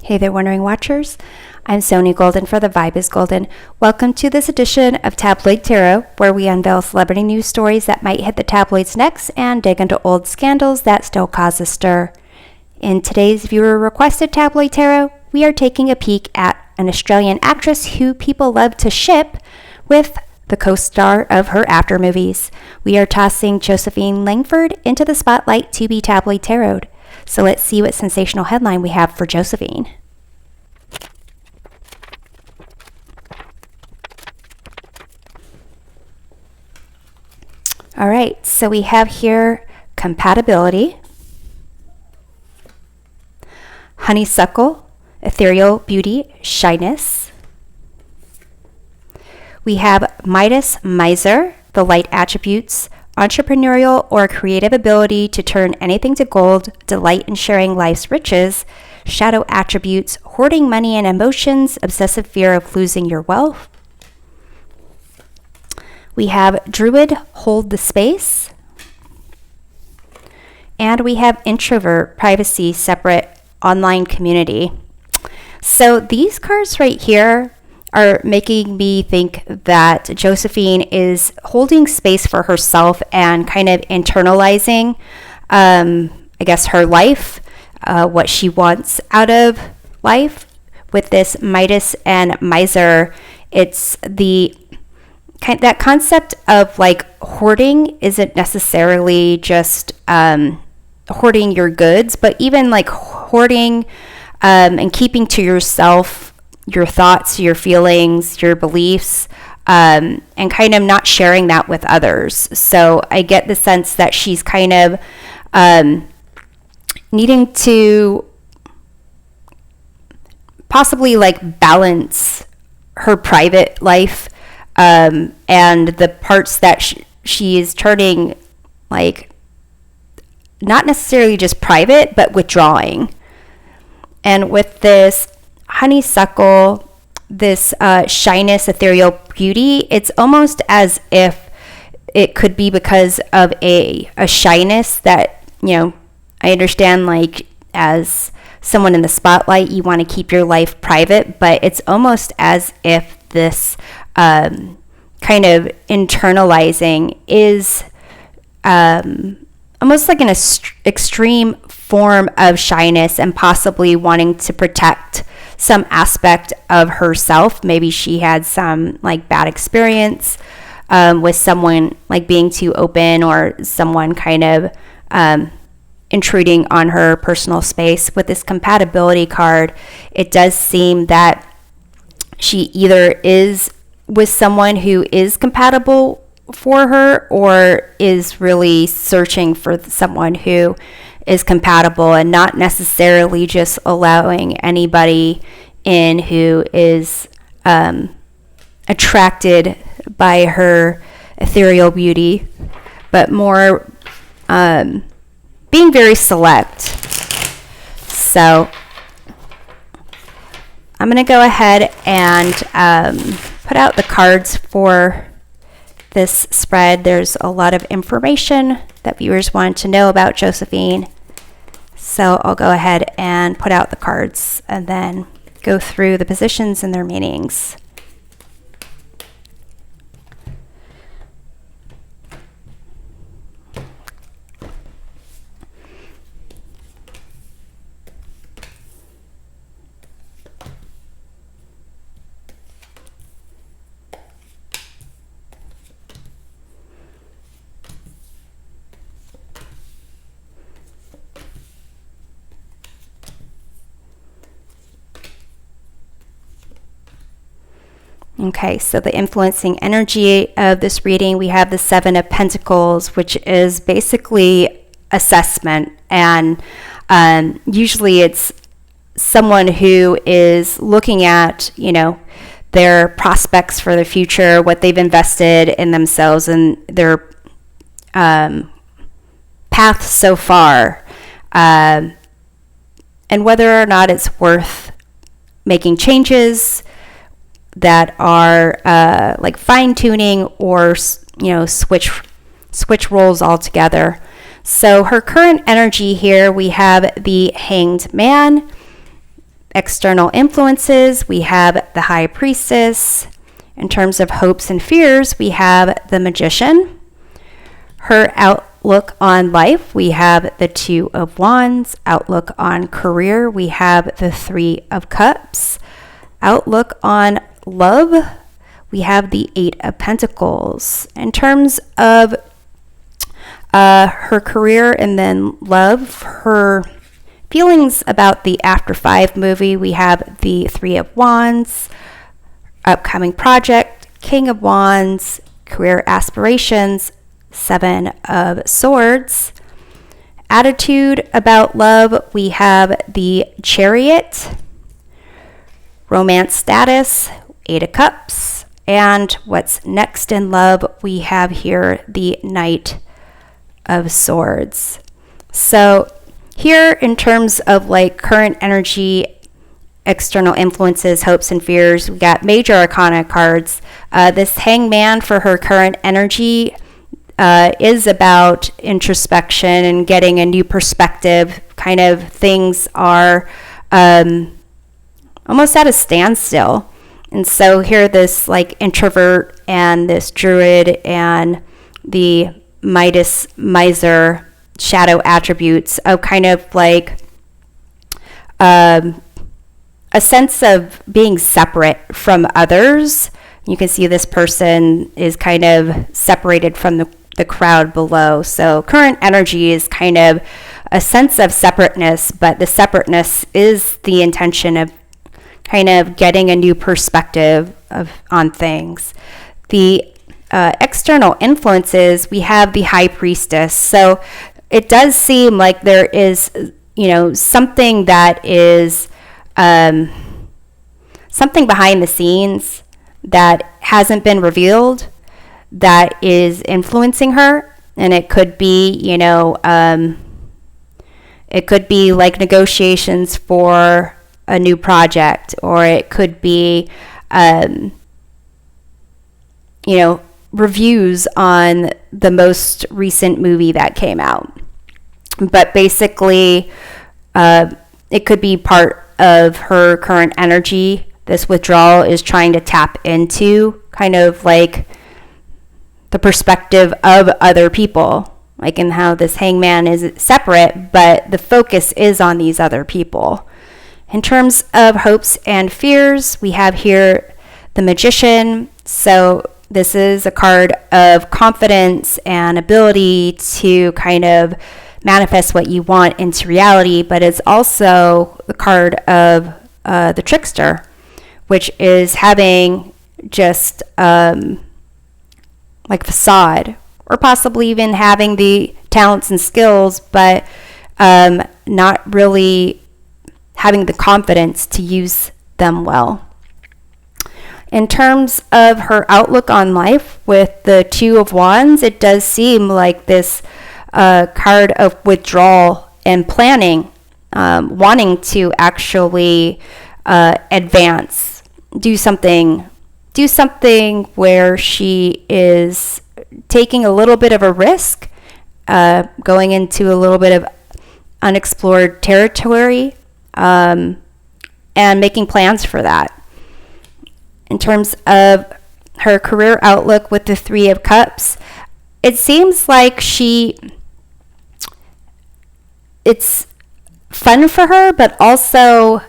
Hey there, Wondering Watchers. I'm Sony Golden for The Vibe is Golden. Welcome to this edition of Tabloid Tarot, where we unveil celebrity news stories that might hit the tabloids next and dig into old scandals that still cause a stir. In today's viewer-requested Tabloid Tarot, we are taking a peek at an Australian actress who people love to ship with the co-star of her after movies. We are tossing Josephine Langford into the spotlight to be Tabloid Tarot. So let's see what sensational headline we have for Josephine. All right, so we have here compatibility, honeysuckle, ethereal beauty, shyness. We have Midas, miser, the light attributes, entrepreneurial or creative ability to turn anything to gold, delight in sharing life's riches, shadow attributes, hoarding money and emotions, obsessive fear of losing your wealth. We have druid, hold the space. And we have introvert, privacy, separate, online community. So these cards right here are making me think that Josephine is holding space for herself and kind of internalizing, I guess, her life, what she wants out of life. With this Midas and miser, it's that concept of like hoarding isn't necessarily just hoarding your goods, but even like hoarding and keeping to yourself your thoughts, your feelings, your beliefs, and kind of not sharing that with others. So I get the sense that she's kind of needing to possibly like balance her private life and the parts that she is turning like not necessarily just private, but withdrawing. And with this honeysuckle, this shyness, ethereal beauty, it's almost as if it could be because of a shyness that, I understand, like as someone in the spotlight, you want to keep your life private, but it's almost as if this kind of internalizing is almost like an extreme form of shyness and possibly wanting to protect some aspect of herself. Maybe she had some like bad experience with someone like being too open, or someone kind of intruding on her personal space. With this compatibility card, it does seem that she either is with someone who is compatible for her, or is really searching for someone who is compatible and not necessarily just allowing anybody in who is attracted by her ethereal beauty, but more being very select. So I'm going to go ahead and put out the cards for this spread. There's a lot of information that viewers want to know about Josephine. So I'll go ahead and put out the cards and then go through the positions and their meanings. Okay, so the influencing energy of this reading, we have the Seven of Pentacles, which is basically assessment. And usually it's someone who is looking at, their prospects for the future, what they've invested in themselves and their path so far, and whether or not it's worth making changes that are like fine-tuning, or switch roles altogether. So her current energy here, we have the Hanged Man, external influences, we have the High Priestess. In terms of hopes and fears, we have the Magician. Her outlook on life, we have the Two of Wands. Outlook on career, we have the Three of Cups. Outlook on love, we have the Eight of Pentacles. In terms of her career and then love, her feelings about the After 5 movie, we have the Three of Wands. Upcoming project, King of Wands. Career aspirations, Seven of Swords. Attitude about love, we have the Chariot. Romance status, Eight of Cups. And what's next in love, we have here the Knight of Swords. So here, in terms of like current energy, external influences, hopes and fears, we got major arcana cards. This Hangman for her current energy is about introspection and getting a new perspective. Kind of things are almost at a standstill. And so here, this like introvert and this druid and the Midas miser shadow attributes of kind of like a sense of being separate from others. You can see this person is kind of separated from the crowd below. So current energy is kind of a sense of separateness, but the separateness is the intention of kind of getting a new perspective on things. The external influences, we have the High Priestess. So it does seem like there is, something that is something behind the scenes that hasn't been revealed that is influencing her. And it could be, it could be like negotiations for a new project, or it could be, reviews on the most recent movie that came out. But basically, it could be part of her current energy. This withdrawal is trying to tap into kind of like the perspective of other people, like in how this Hangman is separate, but the focus is on these other people. In terms of hopes and fears, we have here the Magician. So this is a card of confidence and ability to kind of manifest what you want into reality, but it's also the card of the Trickster, which is having just like facade, or possibly even having the talents and skills, but not really having the confidence to use them well. In terms of her outlook on life with the Two of Wands, it does seem like this card of withdrawal and planning, wanting to actually advance, do something where she is taking a little bit of a risk, going into a little bit of unexplored territory, and making plans for that. In terms of her career outlook with the Three of Cups, it seems like it's fun for her, but also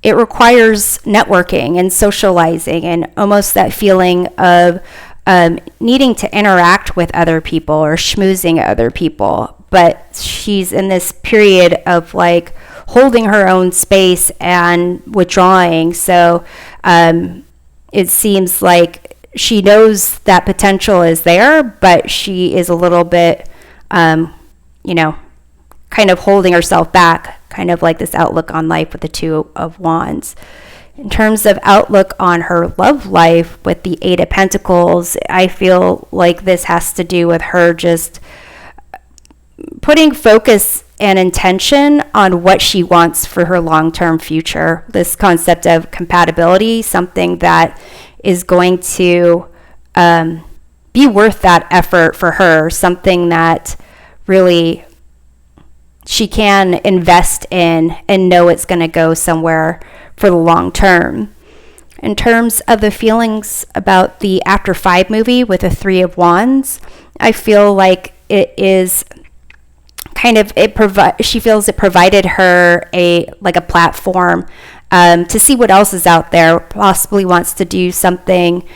it requires networking and socializing and almost that feeling of needing to interact with other people or schmoozing other people. But she's in this period of like holding her own space and withdrawing. So it seems like she knows that potential is there, but she is a little bit, kind of holding herself back, kind of like this outlook on life with the Two of Wands. In terms of outlook on her love life with the Eight of Pentacles, I feel like this has to do with her just putting focus and intention on what she wants for her long-term future. This concept of compatibility, something that is going to be worth that effort for her, something that really she can invest in and know it's going to go somewhere for the long term. In terms of the feelings about the After 5 movie with the Three of Wands, I feel like it is kind of, she feels it provided her a platform to see what else is out there, possibly wants to do something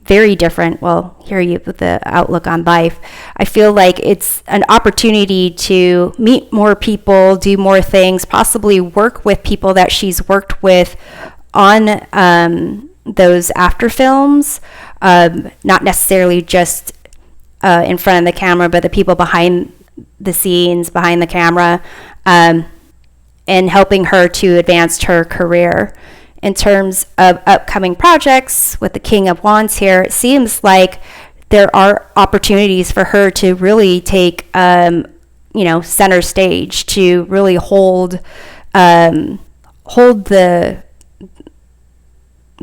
very different. Well, here you with the outlook on life. I feel like it's an opportunity to meet more people, do more things, possibly work with people that she's worked with on those after films, not necessarily just in front of the camera, but the people behind the scenes, behind the camera, and helping her to advance her career. In terms of upcoming projects with the King of Wands here, it seems like there are opportunities for her to really take, center stage, to really hold the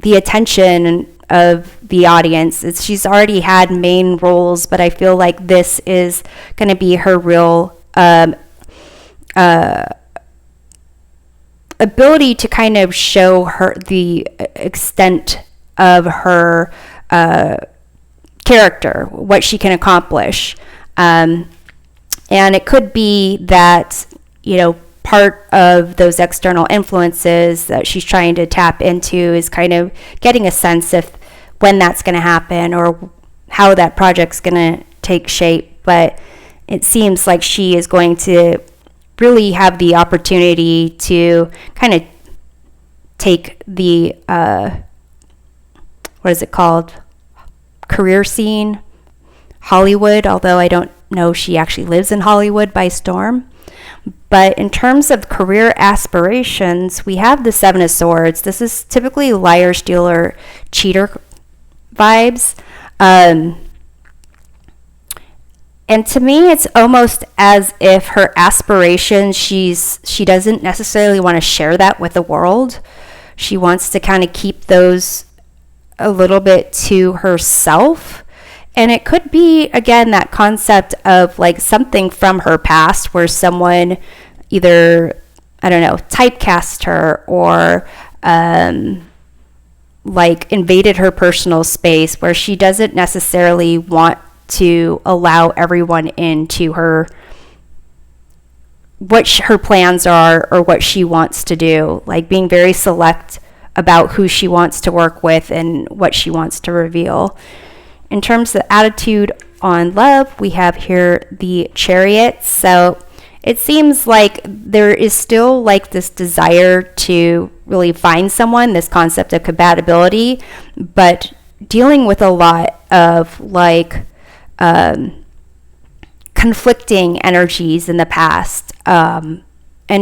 attention of the audience. She's already had main roles, but I feel like this is going to be her real ability to kind of show her the extent of her character, what she can accomplish. And it could be that, part of those external influences that she's trying to tap into is kind of getting a sense of when that's going to happen or how that project's going to take shape. But it seems like she is going to really have the opportunity to kind of take the, what is it called? Career scene, Hollywood, although I don't know she actually lives in Hollywood by storm. But in terms of career aspirations, we have the Seven of Swords. This is typically liar, stealer, cheater vibes. And to me, it's almost as if her aspirations, she doesn't necessarily want to share that with the world. She wants to kind of keep those a little bit to herself. And it could be, again, that concept of like something from her past where someone either, typecast her or invaded her personal space where she doesn't necessarily want to allow everyone into what her plans are or what she wants to do, like being very select about who she wants to work with and what she wants to reveal. In terms of attitude on love, we have here the Chariot. So it seems like there is still like this desire to really find someone, this concept of compatibility, but dealing with a lot of conflicting energies in the past, and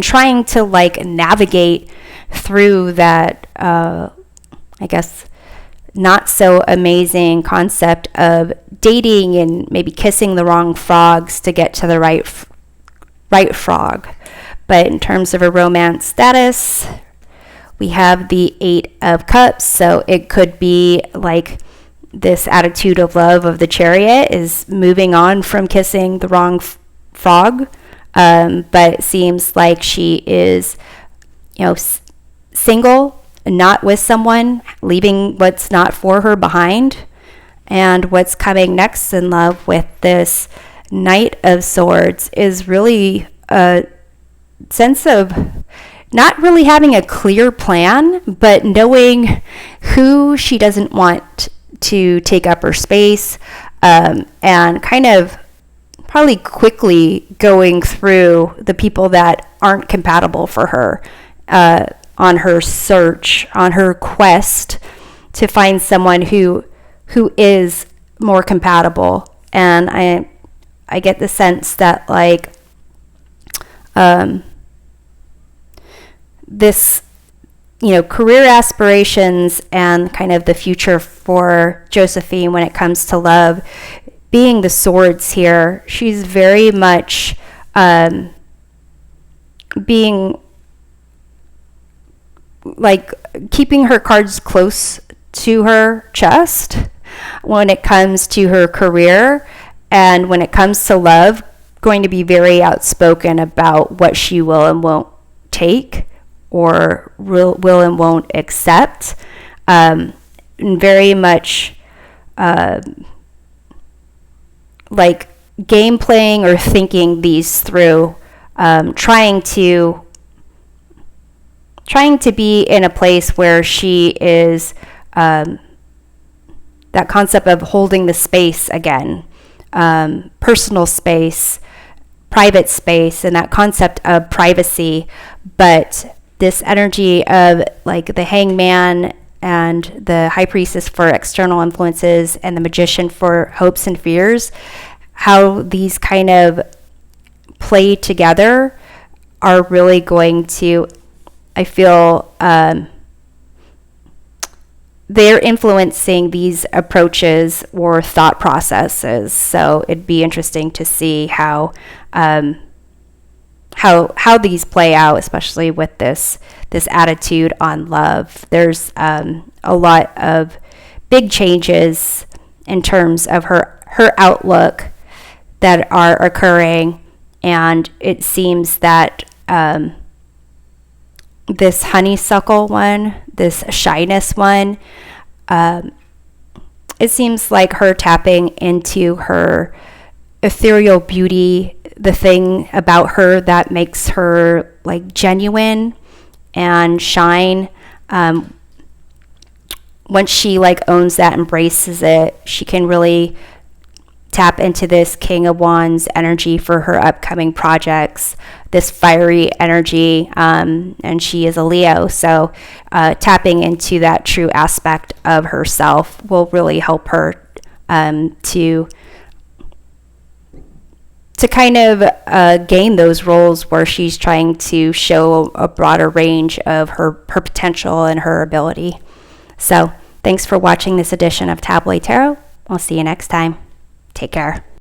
trying to navigate through that, not so amazing concept of dating and maybe kissing the wrong frogs to get to the right frog. But in terms of a romance status, we have the Eight of Cups. So it could be like this attitude of love of the Chariot is moving on from kissing the wrong frog. But it seems like she is, single, not with someone, leaving what's not for her behind. And what's coming next in love with this Knight of Swords is really a sense of not really having a clear plan, but knowing who she doesn't want to take up her space, and kind of probably quickly going through the people that aren't compatible for her, on her search, on her quest to find someone who is more compatible. And I get the sense that this, career aspirations and kind of the future for Josephine when it comes to love, being the swords here, she's very much being keeping her cards close to her chest when it comes to her career, and when it comes to love, going to be very outspoken about what she will and won't take, or will and won't accept. Very much like game playing or thinking these through, trying to be in a place where she is, that concept of holding the space again, personal space, private space, and that concept of privacy. But this energy of like the hangman and the high priestess for external influences and the magician for hopes and fears, how these kind of play together are really going to, I feel, they're influencing these approaches or thought processes. So it'd be interesting to see how these play out, especially with this attitude on love. There's a lot of big changes in terms of her outlook that are occurring, and it seems that this honeysuckle one, this shyness one, it seems like her tapping into her ethereal beauty, the thing about her that makes her like genuine and shine. Once she like owns that, embraces it, she can really tap into this King of Wands energy for her upcoming projects, this fiery energy, and she is a Leo, so tapping into that true aspect of herself will really help her to kind of gain those roles where she's trying to show a broader range of her potential and her ability. So thanks for watching this edition of Tabloid Tarot. I'll see you next time. Take care.